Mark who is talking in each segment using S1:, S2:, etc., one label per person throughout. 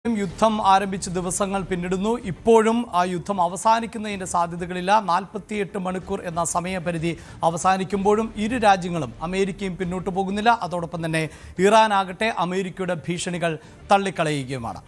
S1: യുദ്ധം ആരംഭിച്ച ദിവസങ്ങൾ പിന്നിടുന്നു. ഇപ്പോഴും ആ യുദ്ധം അവസാനിക്കുന്നതിൻ്റെ സാധ്യതകളില്ല. 48 മണിക്കൂർ എന്ന സമയപരിധി അവസാനിക്കുമ്പോഴും ഇരു രാജ്യങ്ങളും അമേരിക്കയും പിന്നോട്ട് പോകുന്നില്ല. അതോടൊപ്പം തന്നെ ഇറാൻ ആകട്ടെ അമേരിക്കയുടെ ഭീഷണികൾ തള്ളിക്കളയുകയുമാണ്.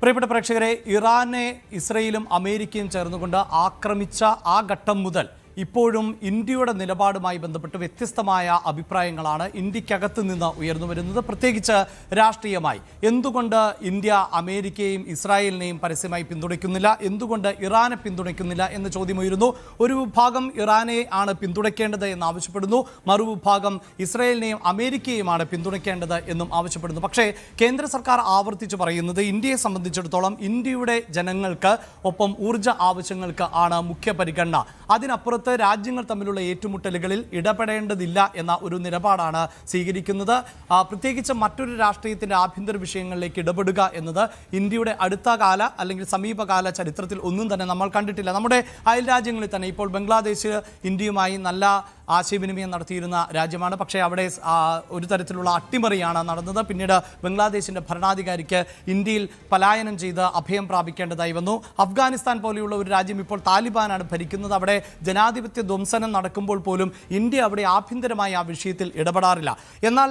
S1: പ്രിയപ്പെട്ട പ്രേക്ഷകരെ, ഇറാനെ ഇസ്രയേലും അമേരിക്കയും ചേർന്നുകൊണ്ട് ആക്രമിച്ച ആ ഘട്ടം മുതൽ ഇപ്പോഴും ഇന്ത്യയുടെ നിലപാടുമായി ബന്ധപ്പെട്ട് വ്യത്യസ്തമായ അഭിപ്രായങ്ങളാണ് ഇന്ത്യക്കകത്ത് നിന്ന് ഉയർന്നു വരുന്നത്, പ്രത്യേകിച്ച് രാഷ്ട്രീയമായി. എന്തുകൊണ്ട് ഇന്ത്യ അമേരിക്കയെയും ഇസ്രായേലിനെയും പരസ്യമായി പിന്തുണയ്ക്കുന്നില്ല, എന്തുകൊണ്ട് ഇറാനെ പിന്തുണയ്ക്കുന്നില്ല എന്ന ചോദ്യം ഉയരുന്നു. ഒരു വിഭാഗം ഇറാനെ ആണ് പിന്തുണയ്ക്കേണ്ടത് എന്ന് ആവശ്യപ്പെടുന്നു, മറുവിഭാഗം ഇസ്രായേലിനെയും അമേരിക്കയുമാണ് പിന്തുണയ്ക്കേണ്ടത് എന്നും ആവശ്യപ്പെടുന്നു. പക്ഷേ കേന്ദ്ര സർക്കാർ ആവർത്തിച്ച് പറയുന്നത് ഇന്ത്യയെ സംബന്ധിച്ചിടത്തോളം ഇന്ത്യയുടെ ജനങ്ങൾക്ക് ഒപ്പം ഊർജ്ജ ആവശ്യങ്ങൾക്ക് ആണ് മുഖ്യ പരിഗണന. അതിനപ്പുറത്ത് രാജ്യങ്ങൾ തമ്മിലുള്ള ഏറ്റുമുട്ടലുകളിൽ ഇടപെടേണ്ടതില്ല എന്ന ഒരു നിലപാടാണ് സ്വീകരിക്കുന്നത്. പ്രത്യേകിച്ച് മറ്റൊരു രാഷ്ട്രീയത്തിൻ്റെ ആഭ്യന്തര വിഷയങ്ങളിലേക്ക് ഇടപെടുക എന്നത് ഇന്ത്യയുടെ അടുത്ത കാല അല്ലെങ്കിൽ സമീപകാല ചരിത്രത്തിൽ ഒന്നും തന്നെ നമ്മൾ കണ്ടിട്ടില്ല. നമ്മുടെ അയൽ രാജ്യങ്ങളിൽ തന്നെ ഇപ്പോൾ ബംഗ്ലാദേശ് ഇന്ത്യയുമായി നല്ല ആശയവിനിമയം നടത്തിയിരുന്ന രാജ്യമാണ്. പക്ഷേ അവിടെ ഒരു തരത്തിലുള്ള അട്ടിമറിയാണ് നടന്നത്. പിന്നീട് ബംഗ്ലാദേശിൻ്റെ ഭരണാധികാരിക്ക് ഇന്ത്യയിൽ പലായനം ചെയ്ത് അഭയം പ്രാപിക്കേണ്ടതായി വന്നു. അഫ്ഗാനിസ്ഥാൻ പോലെയുള്ള ഒരു രാജ്യം ഇപ്പോൾ താലിബാനാണ് ഭരിക്കുന്നത്. അവിടെ ജനാധിപത്യ ധ്വംസനം നടക്കുമ്പോൾ പോലും ഇന്ത്യ അവിടെ ആഭ്യന്തരമായി ആ വിഷയത്തിൽ ഇടപെടാറില്ല. എന്നാൽ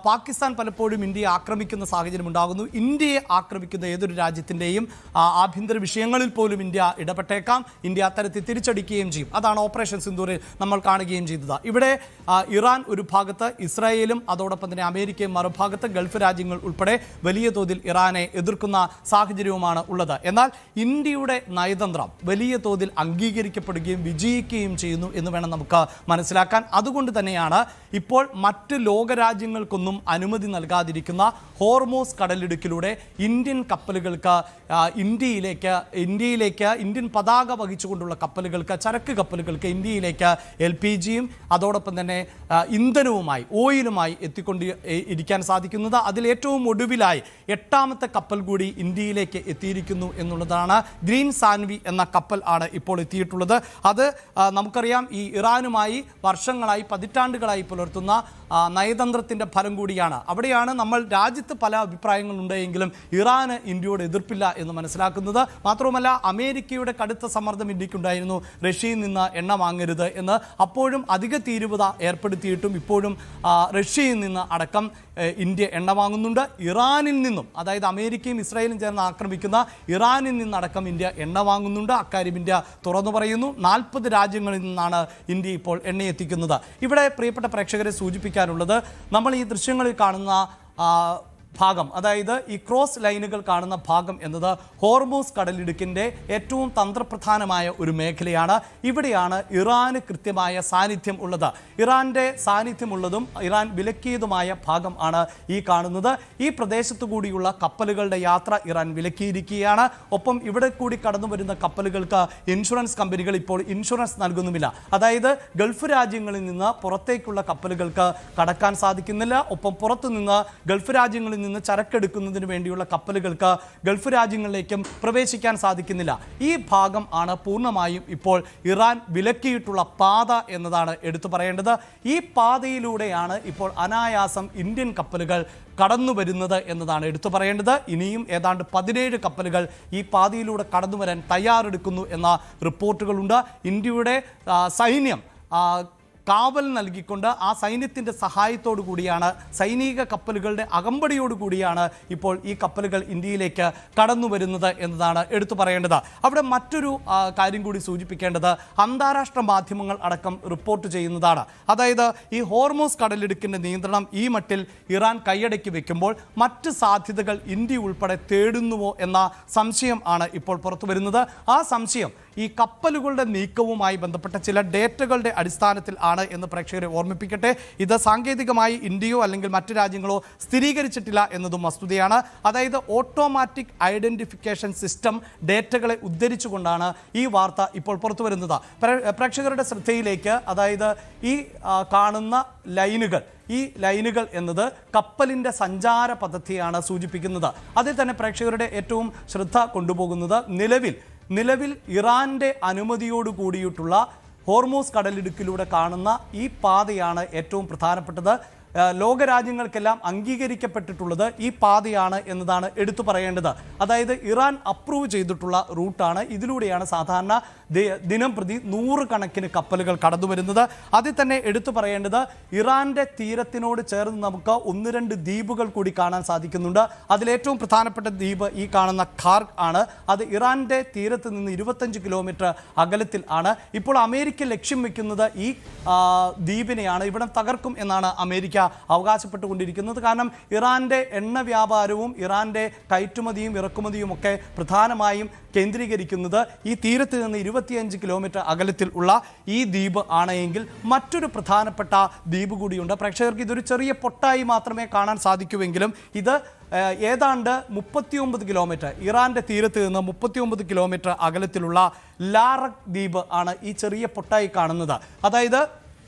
S1: പാകിസ്ഥാൻ പലപ്പോഴും ഇന്ത്യയെ ആക്രമിക്കുന്ന സാഹചര്യം ഉണ്ടാകുന്നു. ഇന്ത്യയെ ആക്രമിക്കുന്ന ഏതൊരു രാജ്യത്തിൻ്റെയും ആഭ്യന്തര വിഷയങ്ങളിൽ പോലും ഇന്ത്യ ഇടപെട്ടേക്കാം. ഇന്ത്യ അത്തരത്തിൽ തിരിച്ചടിക്കുകയും ചെയ്യും. അതാണ് ഓപ്പറേഷൻ സിന്ദൂറിൽ നമ്മൾ കാണുകയും ചെയ്തത്. ഇവിടെ ഇറാൻ ഒരു ഭാഗത്ത്, ഇസ്രായേലും അതോടൊപ്പം തന്നെ അമേരിക്കയും മറുഭാഗത്ത്, ഗൾഫ് രാജ്യങ്ങൾ ഉൾപ്പെടെ വലിയ തോതിൽ ഇറാനെ എതിർക്കുന്ന സാഹചര്യവുമാണ് ഉള്ളത്. എന്നാൽ ഇന്ത്യയുടെ നയതന്ത്രം വലിയ തോതിൽ അംഗീകരിക്കപ്പെടുകയും വിജയിക്കുകയും ചെയ്യുന്നു എന്ന് വേണം നമുക്ക് മനസ്സിലാക്കാൻ. അതുകൊണ്ട് തന്നെയാണ് ഇപ്പോൾ മറ്റ് ലോകരാജ്യങ്ങൾക്കൊന്നും അനുമതി നൽകാതിരിക്കുന്ന ഹോർമോസ് കടലിടുക്കിലൂടെ ഇന്ത്യൻ കപ്പലുകൾക്ക് ഇന്ത്യയിലേക്ക് ഇന്ത്യൻ പതാക വഹിച്ചുകൊണ്ടുള്ള കപ്പലുകൾക്ക്, ചരക്ക് കപ്പലുകൾക്ക് ഇന്ത്യയിലേക്ക് LPGയും അതോടൊപ്പം തന്നെ ഇന്ധനവുമായി, ഓയിലുമായി എത്തിക്കൊണ്ട് ഇരിക്കാൻ സാധിക്കുന്നത്. അതിൽ ഏറ്റവും ഒടുവിലായി 8ാമത്തെ കപ്പൽ കൂടി ഇന്ത്യയിലേക്ക് എത്തിയിരിക്കുന്നു എന്നുള്ളതാണ്. ഗ്രീൻ സാൻവി എന്ന കപ്പൽ ആണ് ഇപ്പോൾ എത്തിയിട്ടുള്ളത്. അത് നമുക്കറിയാം, ഈ ഇറാനുമായി വർഷങ്ങളായി, പതിറ്റാണ്ടുകളായി പുലർത്തുന്ന നയതന്ത്രത്തിൻ്റെ ഫലം കൂടിയാണ്. അവിടെയാണ് നമ്മൾ രാജ്യത്ത് പല അഭിപ്രായങ്ങളുണ്ടെങ്കിലും ഇറാന് ഇന്ത്യയോട് എതിർപ്പില്ല എന്ന് മനസ്സിലാക്കുന്നത്. മാത്രവുമല്ല, അമേരിക്കയുടെ കടുത്ത സമ്മർദ്ദം ഇന്ത്യക്കുണ്ടായിരുന്നു, റഷ്യയിൽ നിന്ന് എണ്ണ വാങ്ങരുത് എന്ന്. അപ്പോഴും അധിക തീരുവത ഏർപ്പെടുത്തിയിട്ടും ഇപ്പോഴും റഷ്യയിൽ നിന്ന് അടക്കം ഇന്ത്യ എണ്ണ വാങ്ങുന്നുണ്ട്. ഇറാനിൽ നിന്നും, അതായത് അമേരിക്കയും ഇസ്രായേലും ചേർന്ന് ആക്രമിക്കുന്ന ഇറാനിൽ നിന്നടക്കം ഇന്ത്യ എണ്ണ വാങ്ങുന്നുണ്ട്. അക്കാര്യം ഇന്ത്യ തുറന്നു പറയുന്നു. 40 രാജ്യങ്ങളിൽ നിന്നാണ് ഇന്ത്യ ഇപ്പോൾ എണ്ണ എത്തിക്കുന്നത്. ഇവിടെ പ്രിയപ്പെട്ട പ്രേക്ഷകരെ സൂചിപ്പിക്കാനുള്ളത്, നമ്മൾ ഈ ദൃശ്യങ്ങളിൽ കാണുന്ന ഭാഗം, അതായത് ഈ ക്രോസ് ലൈനുകൾ കാണുന്ന ഭാഗം എന്നത് ഹോർമൂസ് കടലിടുക്കിൻ്റെ ഏറ്റവും തന്ത്രപ്രധാനമായ ഒരു മേഖലയാണ്. ഇവിടെയാണ് ഇറാന് കൃത്യമായ സാന്നിധ്യം ഉള്ളത്. ഇറാൻ്റെ സാന്നിധ്യമുള്ളതും ഇറാൻ വിലക്കിയതുമായ ഭാഗം ആണ് ഈ കാണുന്നത്. ഈ പ്രദേശത്തു കൂടിയുള്ള കപ്പലുകളുടെ യാത്ര ഇറാൻ വിലക്കിയിരിക്കുകയാണ്. ഒപ്പം ഇവിടെ കൂടി കടന്നു വരുന്ന കപ്പലുകൾക്ക് ഇൻഷുറൻസ് കമ്പനികൾ ഇപ്പോൾ ഇൻഷുറൻസ് നൽകുന്നുമില്ല. അതായത് ഗൾഫ് രാജ്യങ്ങളിൽ നിന്ന് പുറത്തേക്കുള്ള കപ്പലുകൾക്ക് കടക്കാൻ സാധിക്കുന്നില്ല. ഒപ്പം പുറത്തുനിന്ന് ഗൾഫ് രാജ്യങ്ങളിൽ നിന്ന് ചരക്കെടുക്കുന്നതിന് വേണ്ടിയുള്ള കപ്പലുകൾക്ക് ഗൾഫ് രാജ്യങ്ങളിലേക്കും പ്രവേശിക്കാൻ സാധിക്കുന്നില്ല. ഈ ഭാഗം ആണ് പൂർണ്ണമായും ഇപ്പോൾ ഇറാൻ വിലക്കിയിട്ടുള്ള പാത എന്നതാണ് എടുത്തു പറയേണ്ടത്. ഈ പാതയിലൂടെയാണ് ഇപ്പോൾ അനായാസം ഇന്ത്യൻ കപ്പലുകൾ കടന്നു വരുന്നത് എന്നതാണ് എടുത്തു പറയേണ്ടത്. ഇനിയും ഏതാണ്ട് 17 കപ്പലുകൾ ഈ പാതയിലൂടെ കടന്നു വരാൻ തയ്യാറെടുക്കുന്നു എന്ന റിപ്പോർട്ടുകളുണ്ട്. ഇന്ത്യയുടെ സൈന്യം കാവൽ നൽകിക്കൊണ്ട് ആ സൈന്യത്തിൻ്റെ സഹായത്തോടു കൂടിയാണ്, സൈനിക കപ്പലുകളുടെ അകമ്പടിയോടു കൂടിയാണ് ഇപ്പോൾ ഈ കപ്പലുകൾ ഇന്ത്യയിലേക്ക് കടന്നു വരുന്നത് എന്നതാണ് എടുത്തു പറയേണ്ടത്. അവിടെ മറ്റൊരു കാര്യം കൂടി സൂചിപ്പിക്കേണ്ടത്, അന്താരാഷ്ട്ര മാധ്യമങ്ങൾ അടക്കം റിപ്പോർട്ട് ചെയ്യുന്നതാണ്. അതായത് ഈ ഹോർമൂസ് കടലിടുക്കിൻ്റെ നിയന്ത്രണം ഈ മട്ടിൽ ഇറാൻ കൈയടക്കി വെക്കുമ്പോൾ മറ്റ് സാധ്യതകൾ ഇന്ത്യ ഉൾപ്പെടെ തേടുന്നുവോ എന്ന സംശയം ആണ് ഇപ്പോൾ പുറത്തു വരുന്നത്. ആ സംശയം ഈ കപ്പലുകളുടെ നീക്കവുമായി ബന്ധപ്പെട്ട ചില ഡേറ്റകളുടെ അടിസ്ഥാനത്തിൽ ആണ് എന്ന് പ്രേക്ഷകരെ ഓർമ്മിപ്പിക്കട്ടെ. ഇത് സാങ്കേതികമായി ഇന്ത്യയോ അല്ലെങ്കിൽ മറ്റു രാജ്യങ്ങളോ സ്ഥിരീകരിച്ചിട്ടില്ല എന്നതും വസ്തുതയാണ്. അതായത് ഓട്ടോമാറ്റിക് ഐഡൻറ്റിഫിക്കേഷൻ സിസ്റ്റം ഡേറ്റകളെ ഉദ്ധരിച്ചുകൊണ്ടാണ് ഈ വാർത്ത ഇപ്പോൾ പുറത്തു വരുന്നത്. പ്രേക്ഷകരുടെ ശ്രദ്ധയിലേക്ക്, അതായത് ഈ കാണുന്ന ലൈനുകൾ എന്നത് കപ്പലിൻ്റെ സഞ്ചാര പദ്ധതിയാണ് സൂചിപ്പിക്കുന്നത്. അതിൽ തന്നെ പ്രേക്ഷകരുടെ ഏറ്റവും ശ്രദ്ധ കൊണ്ടുപോകുന്നത് നിലവിൽ ഇറാൻ്റെ അനുമതിയോട് കൂടിയിട്ടുള്ള ഹോർമൂസ് കടലിടുക്കിലൂടെ കാണുന്ന ഈ പാതയാണ് ഏറ്റവും പ്രധാനപ്പെട്ടത്. ലോകരാജ്യങ്ങൾക്കെല്ലാം അംഗീകരിക്കപ്പെട്ടിട്ടുള്ളത് ഈ പാതയാണ് എന്നതാണ് എടുത്തു പറയേണ്ടത്. അതായത് ഇറാൻ അപ്രൂവ് ചെയ്തിട്ടുള്ള റൂട്ടാണ്. ഇതിലൂടെയാണ് സാധാരണ ദിനം പ്രതി 100 കണക്കിന് കപ്പലുകൾ കടന്നു വരുന്നത്. അതിൽ തന്നെ എടുത്തു പറയേണ്ടത് ഇറാന്റെ തീരത്തിനോട് ചേർന്ന് നമുക്ക് 1-2 ദ്വീപുകൾ കൂടി കാണാൻ സാധിക്കുന്നുണ്ട്. അതിലേറ്റവും പ്രധാനപ്പെട്ട ദ്വീപ് ഈ കാണുന്ന ഖാർഗ് ആണ്. അത് ഇറാന്റെ തീരത്ത് നിന്ന് 25 കിലോമീറ്റർ അകലത്തിൽ ആണ്. ഇപ്പോൾ അമേരിക്ക ലക്ഷ്യം വെക്കുന്നത് ഈ ദ്വീപിനെയാണ്. ഇവിടെ തകർക്കും എന്നാണ് അമേരിക്ക അവകാശപ്പെട്ടുകൊണ്ടിരിക്കുന്നത്. കാരണം ഇറാന്റെ എണ്ണ വ്യാപാരവും ഇറാന്റെ കയറ്റുമതിയും ഇറക്കുമതിയും ഒക്കെ പ്രധാനമായും കേന്ദ്രീകരിക്കുന്നത് ഈ തീരത്ത് നിന്ന് 25 കിലോമീറ്റർ അകലത്തിൽ ഉള്ള ഈ ദ്വീപ് ആണ് എങ്കിൽ മറ്റൊരു പ്രധാനപ്പെട്ട ദ്വീപ് കൂടിയുണ്ട്. പ്രേക്ഷകർക്ക് ഇതൊരു ചെറിയ പൊട്ടായി മാത്രമേ കാണാൻ സാധിക്കുമെങ്കിലും ഇത് ഏതാണ്ട് 39 കിലോമീറ്റർ ഇറാന്റെ തീരത്ത് നിന്ന് 39 കിലോമീറ്റർ അകലത്തിലുള്ള ലാറക് ദ്വീപ് ആണ് ഈ ചെറിയ പൊട്ടായി കാണുന്നത്. അതായത്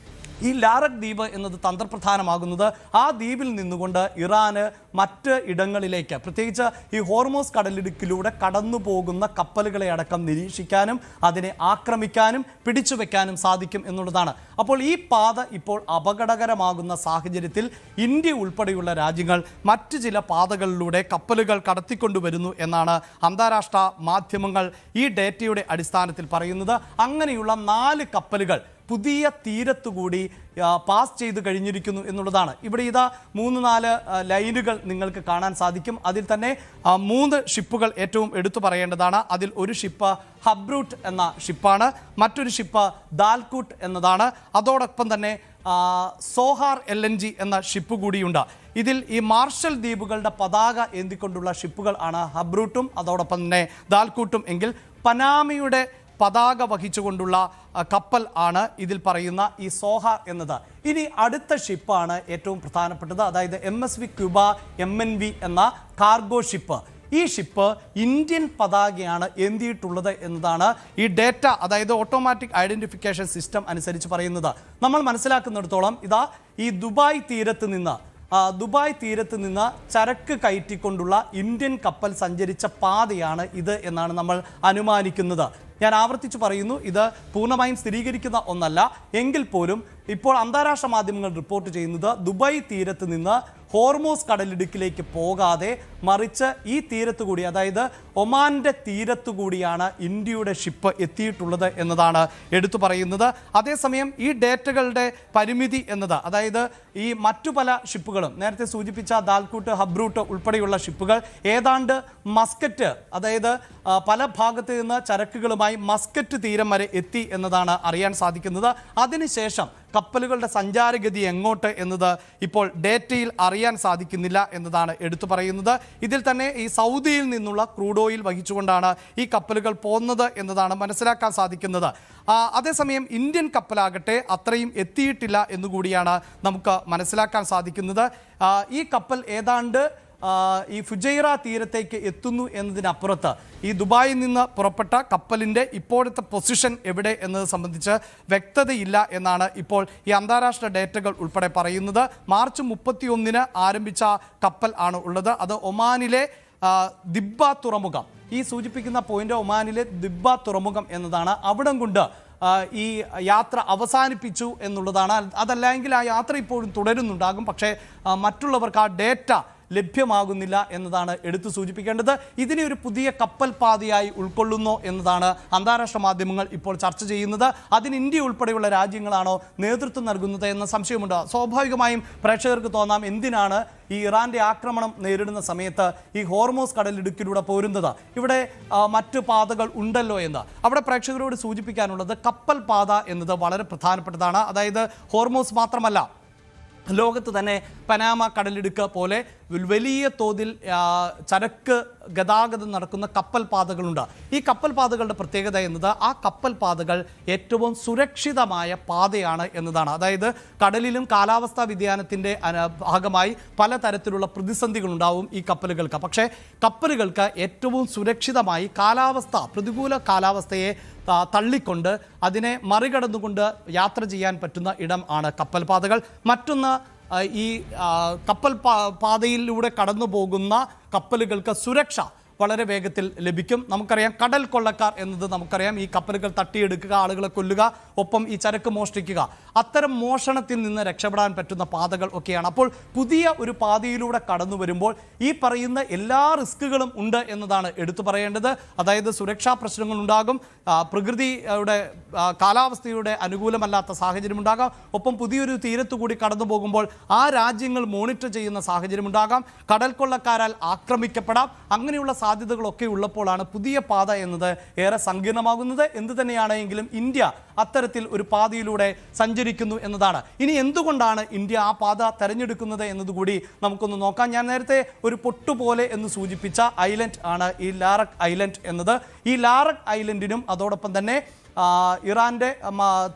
S1: ഈ ലാറക് ദ്വീപ് എന്നത് തന്ത്രപ്രധാനമാകുന്നത് ആ ദ്വീപിൽ നിന്നുകൊണ്ട് ഇറാന് മറ്റ് ഇടങ്ങളിലേക്ക്, പ്രത്യേകിച്ച് ഈ ഹോർമോസ് കടലിടുക്കിലൂടെ കടന്നു പോകുന്ന കപ്പലുകളെ അടക്കം നിരീക്ഷിക്കാനും അതിനെ ആക്രമിക്കാനും പിടിച്ചു വെക്കാനും സാധിക്കും എന്നുള്ളതാണ്. അപ്പോൾ ഈ പാത ഇപ്പോൾ അപകടകരമാകുന്ന സാഹചര്യത്തിൽ ഇന്ത്യ ഉൾപ്പെടെയുള്ള രാജ്യങ്ങൾ മറ്റ് ചില പാതകളിലൂടെ കപ്പലുകൾ കടത്തിക്കൊണ്ടുവരുന്നു എന്നാണ് അന്താരാഷ്ട്ര മാധ്യമങ്ങൾ ഈ ഡേറ്റയുടെ അടിസ്ഥാനത്തിൽ പറയുന്നത്. അങ്ങനെയുള്ള 4 കപ്പലുകൾ പുതിയ തീരത്തുകൂടി പാസ് ചെയ്ത് കഴിഞ്ഞിരിക്കുന്നു എന്നുള്ളതാണ്. ഇവിടെ ഇതാ 3-4 ലൈനുകൾ നിങ്ങൾക്ക് കാണാൻ സാധിക്കും. അതിൽ തന്നെ 3 ഷിപ്പുകൾ ഏറ്റവും എടുത്തു പറയേണ്ടതാണ്. അതിൽ ഒരു ഷിപ്പ് ഹബ്രൂട്ട് എന്ന ഷിപ്പാണ്, മറ്റൊരു ഷിപ്പ് ദാൽകൂട്ട് എന്നതാണ്. അതോടൊപ്പം തന്നെ സോഹാർ LNG എന്ന ഷിപ്പ് കൂടിയുണ്ട്. ഇതിൽ ഈ മാർഷൽ ദ്വീപുകളുടെ പതാക ഏന്തിക്കൊണ്ടുള്ള ഷിപ്പുകൾ ആണ് ഹബ്രൂട്ടും അതോടൊപ്പം തന്നെ ദാൽകൂട്ടും എങ്കിൽ പനാമയുടെ പതാക വഹിച്ചുകൊണ്ടുള്ള കപ്പൽ ആണ് ഇതിൽ പറയുന്ന ഈ സോഹാർ എന്നത്. ഇനി അടുത്ത ഷിപ്പാണ് ഏറ്റവും പ്രധാനപ്പെട്ടത്. അതായത് MSV ക്യൂബ MNV എന്ന കാർഗോ ഷിപ്പ്. ഈ ഷിപ്പ് ഇന്ത്യൻ പതാകയാണ് ഏന്തിയിട്ടുള്ളത് എന്നതാണ് ഈ ഡേറ്റ, അതായത് ഓട്ടോമാറ്റിക് ഐഡന്റിഫിക്കേഷൻ സിസ്റ്റം അനുസരിച്ച് പറയുന്നത്. നമ്മൾ മനസ്സിലാക്കുന്നിടത്തോളം ഇതാ ഈ ദുബായ് തീരത്ത് നിന്ന് ചരക്ക് കയറ്റിക്കൊണ്ടുള്ള ഇന്ത്യൻ കപ്പൽ സഞ്ചരിച്ച പാതയാണ് ഇത് എന്നാണ് നമ്മൾ അനുമാനിക്കുന്നത്. ഞാൻ ആവർത്തിച്ച് പറയുന്നു, ഇത് പൂർണ്ണമായും സ്ഥിരീകരിക്കുന്ന ഒന്നല്ല എങ്കിൽ പോലും ഇപ്പോൾ അന്താരാഷ്ട്ര മാധ്യമങ്ങൾ റിപ്പോർട്ട് ചെയ്യുന്നത് ദുബായ് തീരത്ത് നിന്ന് ഹോർമോസ് കടലിടുക്കിലേക്ക് പോകാതെ മറിച്ച് ഈ തീരത്തു കൂടി, അതായത് ഒമാന്റെ തീരത്തു കൂടിയാണ് ഇന്ത്യയുടെ ഷിപ്പ് എത്തിയിട്ടുള്ളത് എന്നതാണ് എടുത്തു പറയുന്നത്. അതേസമയം ഈ ഡേറ്റകളുടെ പരിമിതി എന്നത്, അതായത് ഈ മറ്റു പല ഷിപ്പുകളും നേരത്തെ സൂചിപ്പിച്ച ദാൽകൂട്ട് ഹബ്രൂട്ട് ഉൾപ്പെടെയുള്ള ഷിപ്പുകൾ ഏതാണ്ട് മസ്കറ്റ്, അതായത് പല ഭാഗത്ത് നിന്ന് ചരക്കുകളുമായി മസ്കറ്റ് തീരം വരെ എത്തി എന്നതാണ് അറിയാൻ സാധിക്കുന്നത്. അതിനുശേഷം കപ്പലുകളുടെ സഞ്ചാരഗതി എങ്ങോട്ട് എന്നത് ഇപ്പോൾ ഡേറ്റയിൽ അറിയാൻ സാധിക്കുന്നില്ല എന്നതാണ് എടുത്തു പറയുന്നത്. ഇതിൽ തന്നെ ഈ സൗദിയിൽ നിന്നുള്ള ക്രൂഡ് ഓയിൽ വഹിച്ചുകൊണ്ടാണ് ഈ കപ്പലുകൾ പോകുന്നത് എന്നതാണ് മനസ്സിലാക്കാൻ സാധിക്കുന്നത്. അതേസമയം ഇന്ത്യൻ കപ്പലാകട്ടെ അത്രയും എത്തിയിട്ടില്ല എന്നുകൂടിയാണ് നമുക്ക് മനസ്സിലാക്കാൻ സാധിക്കുന്നത്. ഈ കപ്പൽ ഏതാണ്ട് ഈ ഫുജൈറ തീരത്തേക്ക് എത്തുന്നു എന്നതിനപ്പുറത്ത് ഈ ദുബായിൽ നിന്ന് പുറപ്പെട്ട കപ്പലിൻ്റെ ഇപ്പോഴത്തെ പൊസിഷൻ എവിടെ എന്നത് സംബന്ധിച്ച് വ്യക്തതയില്ല എന്നാണ് ഇപ്പോൾ ഈ അന്താരാഷ്ട്ര ഡേറ്റകൾ ഉൾപ്പെടെ പറയുന്നത്. മാർച്ച് 31 ആരംഭിച്ച കപ്പൽ ആണ് ഉള്ളത്. അത് ഒമാനിലെ ദിബ്ബ തുറമുഖം, ഈ സൂചിപ്പിക്കുന്ന പോയിന്റ് ഒമാനിലെ ദിബ്ബ തുറമുഖം എന്നതാണ്. അവിടം കൊണ്ട് ഈ യാത്ര അവസാനിപ്പിച്ചു എന്നുള്ളതാണ്. അതല്ലെങ്കിൽ ആ യാത്ര ഇപ്പോഴും തുടരുന്നുണ്ടാകും, പക്ഷേ മറ്റുള്ളവർക്ക് ആ ഡേറ്റ ലഭ്യമാകുന്നില്ല എന്നതാണ് എടുത്തു സൂചിപ്പിക്കേണ്ടത്. ഇതിനെ ഒരു പുതിയ കപ്പൽ പാതയായി ഉൾക്കൊള്ളുന്നോ എന്നതാണ് അന്താരാഷ്ട്ര മാധ്യമങ്ങൾ ഇപ്പോൾ ചർച്ച ചെയ്യുന്നത്. അതിന് ഇന്ത്യ ഉൾപ്പെടെയുള്ള രാജ്യങ്ങളാണോ നേതൃത്വം നൽകുന്നത് എന്ന സംശയമുണ്ട്. സ്വാഭാവികമായും പ്രേക്ഷകർക്ക് തോന്നാം, എന്തിനാണ് ഈ ഇറാന്റെ ആക്രമണം നേരിടുന്ന സമയത്ത് ഈ ഹോർമോസ് കടലിടുക്കിലൂടെ പോരുന്നത്, ഇവിടെ മറ്റു പാതകൾ ഉണ്ടല്ലോ എന്ന്. അവിടെ പ്രേക്ഷകരോട് സൂചിപ്പിക്കാനുള്ളത് കപ്പൽ പാത എന്നത് വളരെ പ്രധാനപ്പെട്ടതാണ്. അതായത് ഹോർമോസ് മാത്രമല്ല, ലോകത്ത് തന്നെ പനാമ കടലിടുക്ക് പോലെ വലിയ തോതിൽ ചരക്ക് ഗതാഗതം നടക്കുന്ന കപ്പൽ പാതകളുണ്ട്. ഈ കപ്പൽ പാതകളുടെ പ്രത്യേകത എന്നത് ആ കപ്പൽ പാതകൾ ഏറ്റവും സുരക്ഷിതമായ പാതയാണ് എന്നതാണ്. അതായത് കടലിലും കാലാവസ്ഥാ വ്യതിയാനത്തിൻ്റെ ഭാഗമായി പലതരത്തിലുള്ള പ്രതിസന്ധികളുണ്ടാവും ഈ കപ്പലുകൾക്ക്. പക്ഷേ കപ്പലുകൾക്ക് ഏറ്റവും സുരക്ഷിതമായി പ്രതികൂല കാലാവസ്ഥയെ തള്ളിക്കൊണ്ട് അതിനെ മറികടന്നുകൊണ്ട് യാത്ര ചെയ്യാൻ പറ്റുന്ന ഇടം ആണ് കപ്പൽ പാതകൾ. മറ്റൊന്ന്, ഈ കപ്പൽ പാതയിലൂടെ കടന്നു പോകുന്ന കപ്പലുകൾക്ക് സുരക്ഷ വളരെ വേഗത്തിൽ ലഭിക്കും. നമുക്കറിയാം കടൽ കൊള്ളക്കാർ എന്നത് നമുക്കറിയാം, ഈ കപ്പലുകൾ തട്ടിയെടുക്കുക, ആളുകളെ കൊല്ലുക, ഒപ്പം ഈ ചരക്ക് മോഷ്ടിക്കുക, അത്തരം മോഷണത്തിൽ നിന്ന് രക്ഷപ്പെടാൻ പറ്റുന്ന പാതകൾ ഒക്കെയാണ്. അപ്പോൾ പുതിയ ഒരു പാതയിലൂടെ കടന്നു വരുമ്പോൾ ഈ പറയുന്ന എല്ലാ റിസ്കുകളും ഉണ്ട് എന്നതാണ് എടുത്തു പറയേണ്ടത്. അതായത് സുരക്ഷാ പ്രശ്നങ്ങൾ ഉണ്ടാകും, പ്രകൃതിയുടെ കാലാവസ്ഥയുടെ അനുകൂലമല്ലാത്ത സാഹചര്യം ഉണ്ടാകാം, ഒപ്പം പുതിയൊരു തീരത്തു കൂടി കടന്നു പോകുമ്പോൾ ആ രാജ്യങ്ങൾ മോണിറ്റർ ചെയ്യുന്ന സാഹചര്യം ഉണ്ടാകാം, കടൽ കൊള്ളക്കാരാൽ ആക്രമിക്കപ്പെടാം. അങ്ങനെയുള്ള സാധ്യതകളൊക്കെ ഉള്ളപ്പോഴാണ് പുതിയ പാത എന്നത് ഏറെ സങ്കീർണമാകുന്നത്. എന്തു തന്നെയാണെങ്കിലും ഇന്ത്യ അത്തരത്തിൽ ഒരു പാതയിലൂടെ സഞ്ചരിക്കുന്നു എന്നതാണ്. ഇനി എന്തുകൊണ്ടാണ് ഇന്ത്യ ആ പാത തെരഞ്ഞെടുക്കുന്നത് എന്നതുകൂടി നമുക്കൊന്ന് നോക്കാം. ഞാൻ നേരത്തെ ഒരു പൊട്ടുപോലെ എന്ന് സൂചിപ്പിച്ച ഐലൻഡ് ആണ് ഈ ലാറക് ഐലൻഡ് എന്നത്. ഈ ലാറക് ഐലൻഡിനും അതോടൊപ്പം തന്നെ ഇറാൻ്റെ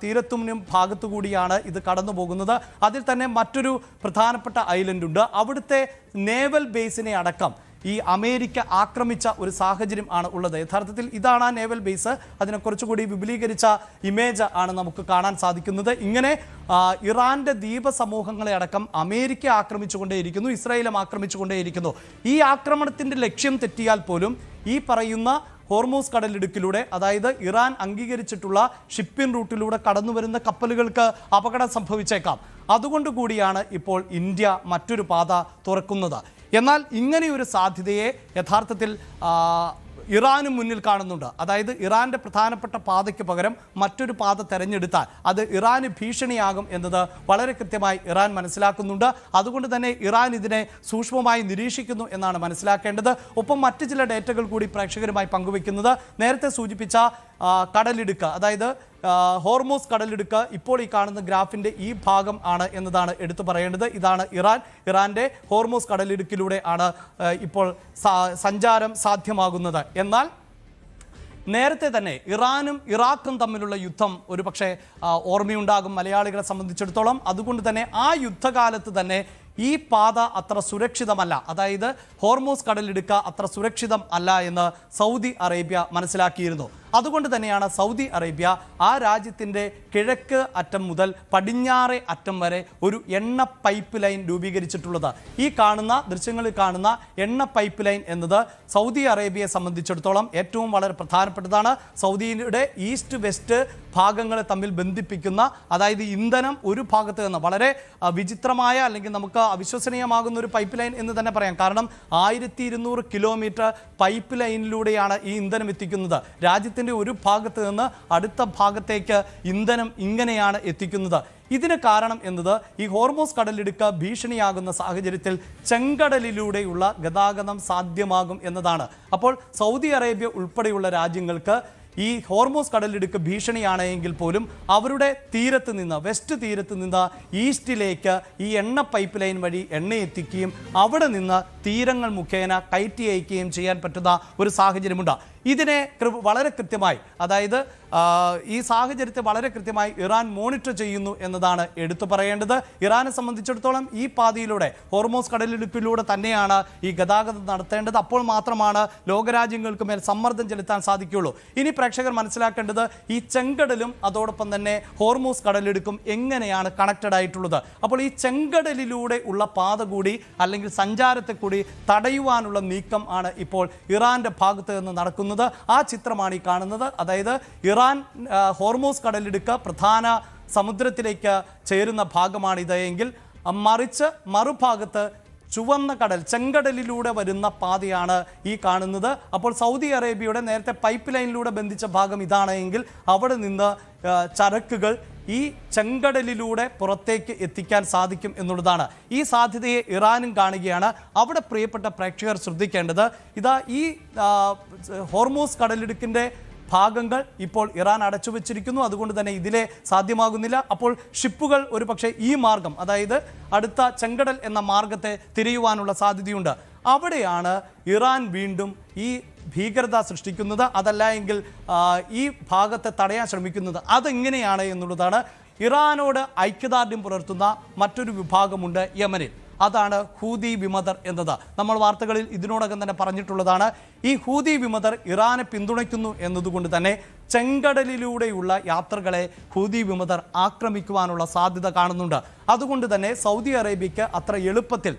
S1: തീരത്തും ഭാഗത്തു കൂടിയാണ് ഇത് കടന്നു പോകുന്നത്. അതിൽ തന്നെ മറ്റൊരു പ്രധാനപ്പെട്ട ഐലൻഡുണ്ട്. അവിടുത്തെ നേവൽ ബേസിനെ അടക്കം ഈ അമേരിക്ക ആക്രമിച്ച ഒരു സാഹചര്യം ആണ് ഉള്ളത്. യഥാർത്ഥത്തിൽ ഇതാണ് ആ നേവൽ ബേസ്. അതിനെ കുറച്ചുകൂടി വിപുലീകരിച്ച ഇമേജ് ആണ് നമുക്ക് കാണാൻ സാധിക്കുന്നത്. ഇങ്ങനെ ഇറാൻ്റെ ദ്വീപ സമൂഹങ്ങളെ അടക്കം അമേരിക്ക ആക്രമിച്ചുകൊണ്ടേയിരിക്കുന്നു, ഇസ്രായേലും ആക്രമിച്ചുകൊണ്ടേയിരിക്കുന്നു. ഈ ആക്രമണത്തിൻ്റെ ലക്ഷ്യം തെറ്റിയാൽ പോലും ഈ പറയുന്ന ഹോർമൂസ് കടലിടുക്കിലൂടെ, അതായത് ഇറാൻ അംഗീകരിച്ചിട്ടുള്ള ഷിപ്പിംഗ് റൂട്ടിലൂടെ കടന്നു വരുന്ന കപ്പലുകൾക്ക് അപകടം സംഭവിച്ചേക്കാം. അതുകൊണ്ട് കൂടിയാണ് ഇപ്പോൾ ഇന്ത്യ മറ്റൊരു പാത തുറക്കുന്നത്. എന്നാൽ ഇങ്ങനെയൊരു സാധ്യതയെ യഥാർത്ഥത്തിൽ ഇറാനും മുന്നിൽ കാണുന്നുണ്ട്. അതായത് ഇറാൻ്റെ പ്രധാനപ്പെട്ട പാതയ്ക്ക് പകരം മറ്റൊരു പാത തെരഞ്ഞെടുത്താൽ അത് ഇറാന് ഭീഷണിയാകും എന്നത് വളരെ കൃത്യമായി ഇറാൻ മനസ്സിലാക്കുന്നുണ്ട്. അതുകൊണ്ട് തന്നെ ഇറാൻ ഇതിനെ സൂക്ഷ്മമായി നിരീക്ഷിക്കുന്നു എന്നാണ് മനസ്സിലാക്കേണ്ടത്. ഒപ്പം മറ്റ് ചില ഡേറ്റകൾ കൂടി പ്രേക്ഷകരുമായി പങ്കുവെക്കുന്നത്, നേരത്തെ സൂചിപ്പിച്ച കടലിടുക്ക്, അതായത് ഹോർമൂസ് കടലിടുക്ക് ഇപ്പോൾ ഈ കാണുന്ന ഗ്രാഫിൻ്റെ ഈ ഭാഗം ആണ് എന്നതാണ് എടുത്തു പറയേണ്ടത്. ഇതാണ് ഇറാൻ്റെ ഹോർമൂസ് കടലിടുക്കിലൂടെ ആണ് ഇപ്പോൾ സഞ്ചാരം സാധ്യമാകുന്നത്. എന്നാൽ നേരത്തെ തന്നെ ഇറാനും ഇറാഖും തമ്മിലുള്ള യുദ്ധം ഒരു പക്ഷേ ഓർമ്മയുണ്ടാകും മലയാളികളെ സംബന്ധിച്ചിടത്തോളം. അതുകൊണ്ട് തന്നെ ആ യുദ്ധകാലത്ത് തന്നെ ഈ പാത അത്ര സുരക്ഷിതമല്ല, അതായത് ഹോർമൂസ് കടലിടുക്ക് അത്ര സുരക്ഷിതം അല്ല എന്ന് സൗദി അറേബ്യ മനസ്സിലാക്കിയിരുന്നു. അതുകൊണ്ട് തന്നെയാണ് സൗദി അറേബ്യ ആ രാജ്യത്തിൻ്റെ കിഴക്ക് അറ്റം മുതൽ പടിഞ്ഞാറേ അറ്റം വരെ ഒരു എണ്ണ പൈപ്പ് ലൈൻ രൂപീകരിച്ചിട്ടുള്ളത്. ഈ കാണുന്ന ദൃശ്യങ്ങളിൽ കാണുന്ന എണ്ണ പൈപ്പ് ലൈൻ എന്നത് സൗദി അറേബ്യയെ സംബന്ധിച്ചിടത്തോളം ഏറ്റവും വളരെ പ്രധാനപ്പെട്ടതാണ്. സൗദിയുടെ ഈസ്റ്റ് വെസ്റ്റ് ഭാഗങ്ങളെ തമ്മിൽ ബന്ധിപ്പിക്കുന്ന, അതായത് ഇന്ധനം ഒരു ഭാഗത്ത് നിന്ന് വളരെ വിചിത്രമായ അല്ലെങ്കിൽ നമുക്ക് അവിശ്വസനീയമാകുന്ന ഒരു പൈപ്പ് ലൈൻ എന്ന് തന്നെ പറയാം. കാരണം 1200 കിലോമീറ്റർ പൈപ്പ് ലൈനിലൂടെയാണ് ഈ ഇന്ധനം എത്തിക്കുന്നത്. രാജ്യത്തിൻ്റെ ഒരു ഭാഗത്ത് നിന്ന് അടുത്ത ഭാഗത്തേക്ക് ഇന്ധനം ഇങ്ങനെയാണ് എത്തിക്കുന്നത്. ഇതിന് കാരണം എന്നത് ഈ ഹോർമൂസ് കടലിടുക്ക് ഭീഷണിയാകുന്ന സാഹചര്യത്തിൽ ചെങ്കടലിലൂടെയുള്ള ഗതാഗതം സാധ്യമാകും എന്നതാണ്. അപ്പോൾ സൗദി അറേബ്യ ഉൾപ്പെടെയുള്ള രാജ്യങ്ങൾക്ക് ഈ ഹോർമൂസ് കടലിടുക്ക് ഭീഷണിയാണെങ്കിൽ പോലും അവരുടെ തീരത്ത് നിന്ന്, വെസ്റ്റ് തീരത്ത് നിന്ന് ഈസ്റ്റിലേക്ക് ഈ എണ്ണ പൈപ്പ് ലൈൻ വഴി എണ്ണ എത്തിക്കുകയും അവിടെ നിന്ന് തീരങ്ങൾ മുഖേന കയറ്റി അയക്കുകയും ചെയ്യാൻ പറ്റുന്ന ഒരു സാഹചര്യമുണ്ട്. ഇതിനെ വളരെ കൃത്യമായി, അതായത് ഈ സാഹചര്യത്തെ വളരെ കൃത്യമായി ഇറാൻ മോണിറ്റർ ചെയ്യുന്നു എന്നതാണ് എടുത്തു പറയേണ്ടത്. ഇറാനെ സംബന്ധിച്ചിടത്തോളം ഈ പാതയിലൂടെ ഹോർമൂസ് കടലിടുക്കിലൂടെ തന്നെയാണ് ഈ ഗതാഗതം നടത്തേണ്ടത്. അപ്പോൾ മാത്രമാണ് ലോകരാജ്യങ്ങൾക്ക് മേൽ സമ്മർദ്ദം ചെലുത്താൻ സാധിക്കുകയുള്ളൂ. ഇനി പ്രേക്ഷകർ മനസ്സിലാക്കേണ്ടത് ഈ ചെങ്കടലും അതോടൊപ്പം തന്നെ ഹോർമൂസ് കടലിടുക്കും എങ്ങനെയാണ് കണക്റ്റഡ് ആയിട്ടുള്ളത്. അപ്പോൾ ഈ ചെങ്കടലിലൂടെ ഉള്ള പാത കൂടി അല്ലെങ്കിൽ സഞ്ചാരത്തെ കൂടി തടയുവാനുള്ള നീക്കം ആണ് ഇപ്പോൾ ഇറാന്റെ ഭാഗത്ത് നിന്ന് നടക്കുന്നത്. ആ ചിത്രമാണ് ഈ കാണുന്നത്. അതായത് ഇറാൻ ഹോർമൂസ് കടലിടുക്ക് പ്രധാന സമുദ്രത്തിലേക്ക് ചേരുന്ന ഭാഗമാണിത് എങ്കിൽ മറിച്ച് മറുഭാഗത്ത് ചുവന്ന കടൽ, ചെങ്കടലിലൂടെ വരുന്ന പാതയാണ് ഈ കാണുന്നത്. അപ്പോൾ സൗദി അറേബ്യയുടെ നേരത്തെ പൈപ്പ് ലൈനിലൂടെ ബന്ധിച്ച ഭാഗം ഇതാണ് എങ്കിൽ അവിടെ നിന്ന് ചരക്കുകൾ ഈ ചെങ്കടലിലൂടെ പുറത്തേക്ക് എത്തിക്കാൻ സാധിക്കും എന്നുള്ളതാണ്. ഈ സാധ്യതയെ ഇറാനും കാണുകയാണ്. അവിടെ പ്രിയപ്പെട്ട പ്രേക്ഷകർ ശ്രദ്ധിക്കേണ്ടത് ഇതാ ഈ ഹോർമൂസ് കടലിടുക്കിൻ്റെ ഭാഗങ്ങൾ ഇപ്പോൾ ഇറാൻ അടച്ചു വച്ചിരിക്കുന്നു. അതുകൊണ്ട് തന്നെ ഇതിലെ സാധ്യമാകുന്നില്ല. അപ്പോൾ ഷിപ്പുകൾ ഒരു പക്ഷേ ഈ മാർഗം, അതായത് അടുത്ത ചെങ്കടൽ എന്ന മാർഗത്തെ തിരയുവാനുള്ള സാധ്യതയുണ്ട്. അവിടെയാണ് ഇറാൻ വീണ്ടും ഈ ഭീകരത സൃഷ്ടിക്കുന്നത്. അതല്ല എങ്കിൽ ഈ ഭാഗത്തെ തടയാൻ ശ്രമിക്കുന്നത്. അതെങ്ങനെയാണ് എന്നുള്ളതാണ്. ഇറാനോട് ഐക്യദാർഢ്യം പുലർത്തുന്ന മറ്റൊരു വിഭാഗമുണ്ട് യമനിൽ. അതാണ് ഹൂതി വിമതർ എന്നത്. നമ്മൾ വാർത്തകളിൽ ഇതിനോടകം തന്നെ പറഞ്ഞിട്ടുള്ളതാണ്. ഈ ഹൂതി വിമതർ ഇറാനെ പിന്തുണയ്ക്കുന്നു എന്നതുകൊണ്ട് തന്നെ ചെങ്കടലിലൂടെയുള്ള യാത്രകളെ ഹൂതി വിമതർ ആക്രമിക്കുവാനുള്ള സാധ്യത കാണുന്നുണ്ട്. അതുകൊണ്ട് തന്നെ സൗദി അറേബ്യയ്ക്ക് അത്ര എളുപ്പത്തിൽ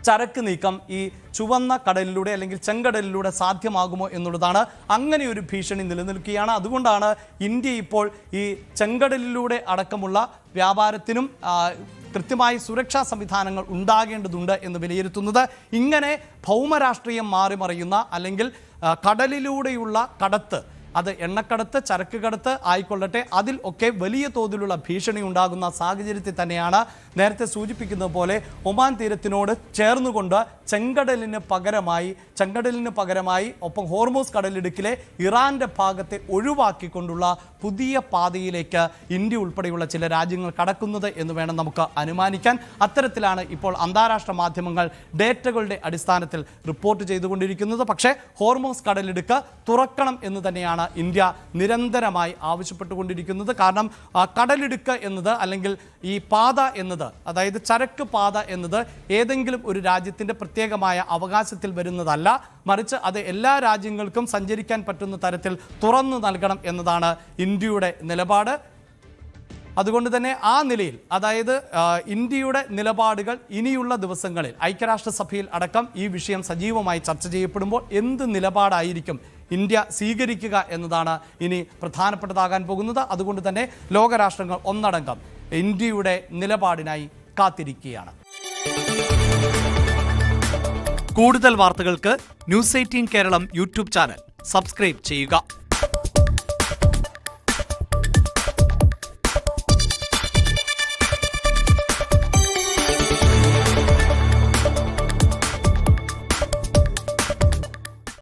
S1: ചരക്ക് നീക്കം ഈ ചുവന്ന കടലിലൂടെ അല്ലെങ്കിൽ ചെങ്കടലിലൂടെ സാധ്യമാകുമോ എന്നുള്ളതാണ്. അങ്ങനെ ഒരു ഭീഷണി നിലനിൽക്കുകയാണ്. അതുകൊണ്ടാണ് ഇന്ത്യ ഇപ്പോൾ ഈ ചെങ്കടലിലൂടെ അടക്കമുള്ള വ്യാപാരത്തിനും കൃത്യമായി സുരക്ഷാ സംവിധാനങ്ങൾ ഉണ്ടാകേണ്ടതുണ്ട് എന്ന് വിലയിരുത്തുന്നത്. ഇങ്ങനെ ഭൗമരാഷ്ട്രീയം മാറിമറിയുന്ന അല്ലെങ്കിൽ കടലിലൂടെയുള്ള കടത്ത്, അത് എണ്ണക്കടത്ത്, ചരക്ക് കടത്ത് ആയിക്കൊള്ളട്ടെ, അതിൽ ഒക്കെ വലിയ തോതിലുള്ള ഭീഷണി ഉണ്ടാകുന്ന സാഹചര്യത്തിൽ തന്നെയാണ് നേരത്തെ സൂചിപ്പിക്കുന്നത് പോലെ ഒമാൻ തീരത്തിനോട് ചേർന്നുകൊണ്ട് ചെങ്കടലിന് പകരമായി ഒപ്പം ഹോർമൂസ് കടലിടുക്കിലെ ഇറാന്റെ ഭാഗത്തെ ഒഴിവാക്കിക്കൊണ്ടുള്ള പുതിയ പാതയിലേക്ക് ഇന്ത്യ ഉൾപ്പെടെയുള്ള ചില രാജ്യങ്ങൾ കടക്കുന്നത് എന്ന് വേണം നമുക്ക് അനുമാനിക്കാൻ. അത്തരത്തിലാണ് ഇപ്പോൾ അന്താരാഷ്ട്ര മാധ്യമങ്ങൾ ഡേറ്റകളുടെ അടിസ്ഥാനത്തിൽ റിപ്പോർട്ട് ചെയ്തുകൊണ്ടിരിക്കുന്നത്. പക്ഷേ ഹോർമൂസ് കടലിടുക്ക് തുറക്കണം എന്ന് തന്നെയാണ് ഇന്ത്യ നിരന്തരമായി ആവശ്യപ്പെട്ടുകൊണ്ടിരിക്കുന്നത്. കാരണം കടലിടുക്ക് എന്നത് അല്ലെങ്കിൽ ഈ പാത എന്നത്, അതായത് ചരക്ക് പാത എന്നത് ഏതെങ്കിലും ഒരു രാജ്യത്തിൻ്റെ പ്രത്യേകമായ അവകാശത്തിൽ വരുന്നതല്ല, മറിച്ച് അത് എല്ലാ രാജ്യങ്ങൾക്കും സഞ്ചരിക്കാൻ പറ്റുന്ന തരത്തിൽ തുറന്നു നൽകണം എന്നതാണ് ഇന്ത്യയുടെ നിലപാട്. അതുകൊണ്ട് തന്നെ ആ നിലയിൽ, അതായത് ഇന്ത്യയുടെ നിലപാടുകൾ ഇനിയുള്ള ദിവസങ്ങളിൽ ഐക്യരാഷ്ട്രസഭയിൽ അടക്കം ഈ വിഷയം സജീവമായി ചർച്ച ചെയ്യപ്പെടുമ്പോൾ എന്ത് നിലപാടായിരിക്കും ഇന്ത്യ സ്വീകരിക്കുക എന്നതാണ് ഇനി പ്രധാനപ്പെട്ടതാകാൻ പോകുന്നത്. അതുകൊണ്ട് തന്നെ ലോകരാഷ്ട്രങ്ങൾ ഒന്നടങ്കം ഇന്ത്യയുടെ നിലപാടിനായി കാത്തിരിക്കുകയാണ്. കൂടുതൽ വാർത്തകൾക്ക് news 18 Keralam YouTube channel subscribe ചെയ്യുക.